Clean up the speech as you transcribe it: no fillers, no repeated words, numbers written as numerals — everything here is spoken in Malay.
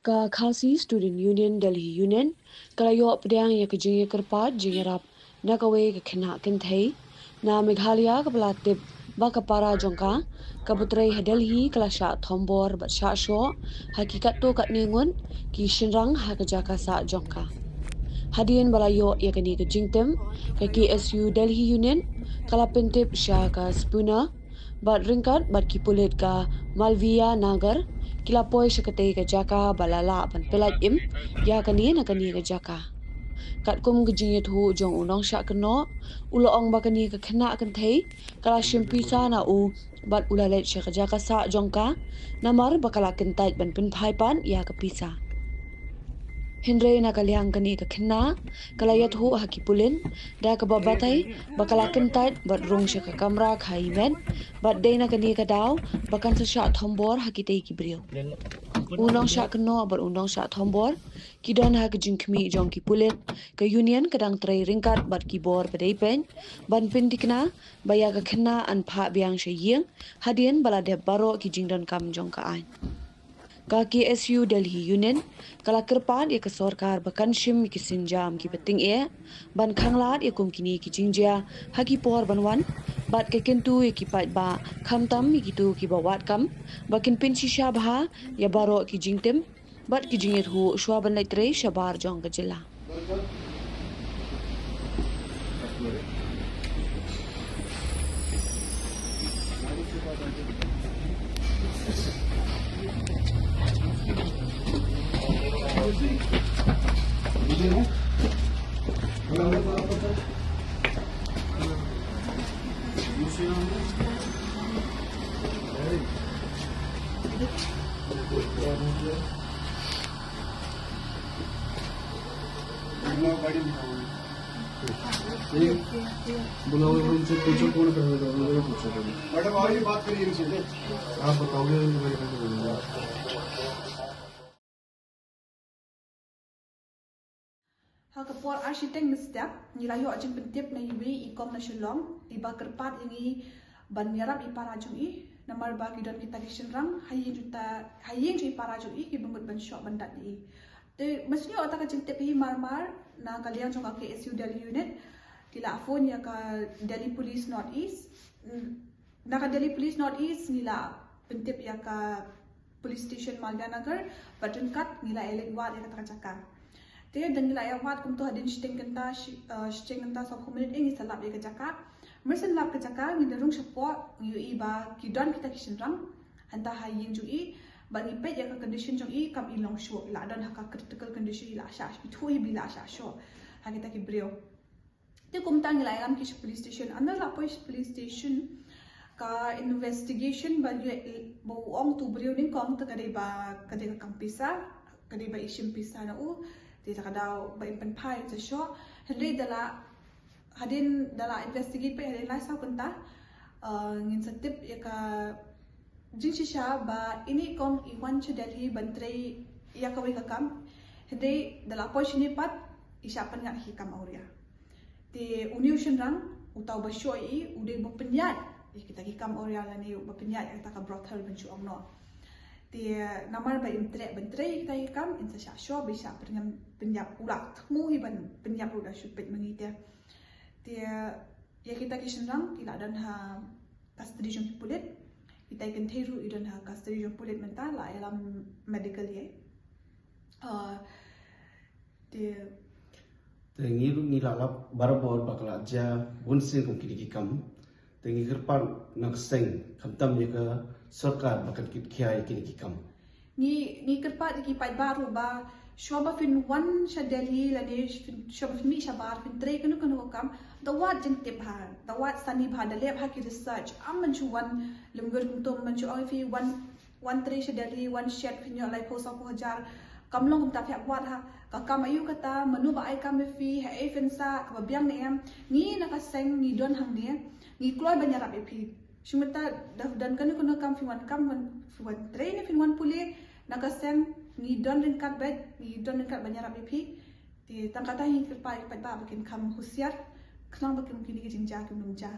Ka Khalsi Student Union Delhi Union kalayo pedang ya kejing kerpat jingerap nakawe ke kena kenthei na Meghalaya ka pelatip ba para jongka ka putrai Delhi kelasha thombor bat sha sho hakikat to kat ningun ki shinrang ha ka jaka sa jongka Hadian balayo ya kani ke jingtem ka KSU Delhi Union kala pentip sha ka spuna bat ringkat bat ki pulit ka Malviya Nagar kila poi sekete ka jaka balala ban pelat im ya kani na kani ka jaka kat kum gejing thu jong unong sha keno ulo ong ba kani ka khna kan thei kala shimpi sa na u bat ulalet sha ka jaka sa jongka namar bakala kentai ban pin phai pan ya ka pisa Hindre na kaliang kani ka khinna kalayat hu hakipulin da ka babatai bakala kentai bat rong sha ka kamra khai men bat de na kani ka daw bakan sa sha thombor hakitei ki brio unong sha kno bat unong sha thombor ki don ha ka jingkhmi jong ki pulit ka union kadang trai ringkat bat ki bor padai pen ban pin dikna baya ka khinna an pha byang she yeng hadien bala de baro ki jingdon kam jong ka ai ka KSU Delhi Union kala kerpan ya ke sorkar bakan shim ki sinjam ki beting e ban khanglat ya kum kini ki jingjia haki por banwan bat ke kentu ya ki pat ba khamtam ki tu ki bawat kam bakin pin shisha bha ya baro ki jingtem bat ki jinget hu shwa ban laitre shabar jong ka jilla बुलाओ उनसे पूछो कौन कर रहा है उन्होंने पूछा मैडम आगे बात करिए इनसे आप बताओगे मेरे को बोलूंगा Hakapor arsitek mestek nilayo ajeng pentip na iwi ikom na shulong iba kerpat ingi ban yarap iparajung i namar bagi don kita kishenrang haying ju iparajung i ki bengut ban shop bandat i te mesni otak ajeng tip hi marmar na kalian jong ke SU Delhi unit kila phone ya ka Delhi Police North East na ka Delhi Police North East nila pentip ya ka Police Station Malviya Nagar batun kat nila elek wat ya ka cakar Dia dengan layak wat kum tu hadin shting kenta sob komunit ingi salap ya kejakat. Mereka salap kejakat ngi derung support ngi iba kidon kita kishenrang anta hayin ju i bagi pet ya ka condition jong i kam ilong show ila don haka critical condition ila sha itu i bila sha show ha kita ki brio. Dia kum tang ngi layam ki police station anda la police station ka investigation bagi bawong tu brio ning kong ta kadai ba kadai ka kampisa kadai ba ishim pisa na u di takadaw ba impan pai sa show henry dala hadin dala investigate pa hadin la sa kunta ngin sa tip ya ka jinsi siya ba ini kong iwan sa Delhi bantray ya kaway kakam henry dala po sinipat isapan nga hikam auria di uniw shenrang utaw ba show i uday mo penyat kita hikam auria lani ba penyat ya taka brothel bencu omno Dia namar ba imtre bentre kita ikam insa sha sho bisa penyap ulat mu hiban penyap udah supet mengite dia ya kita kishenrang ila dan ha custody jong pulit kita ikan theru idan ha custody jong pulit mental la alam medical ye dia tengi ni lalap barabor bakala aja bunsin kong kiri kam tengi kerpan nak seng kamtam ya ka सरकार बकत कित किया है कि कम ni kerpat ki pai baru ba shoba fin one sha Delhi la de shoba fin mi sha bar fin tre kanu kam the what jeng tip ha the what sani bha da lab ha ki research am man chu one lemgur tum man chu fi one tre sha Delhi one shed fin yo lai post of hajar kam long ta phya wat ha ka kam ayu kata manu ba ai kam fi ha e fin sa ka biang ne em ni na ka seng ni don hang ne ni kloy banyarap e fi Shumita dan kanu kam fiwan kam fiwan train fiwan puli nakasem ni don ringkat bed ni don ringkat banyara bipi di tangkata hi kirpa ba bikin kam husiar kenang bikin kini jinja kunungja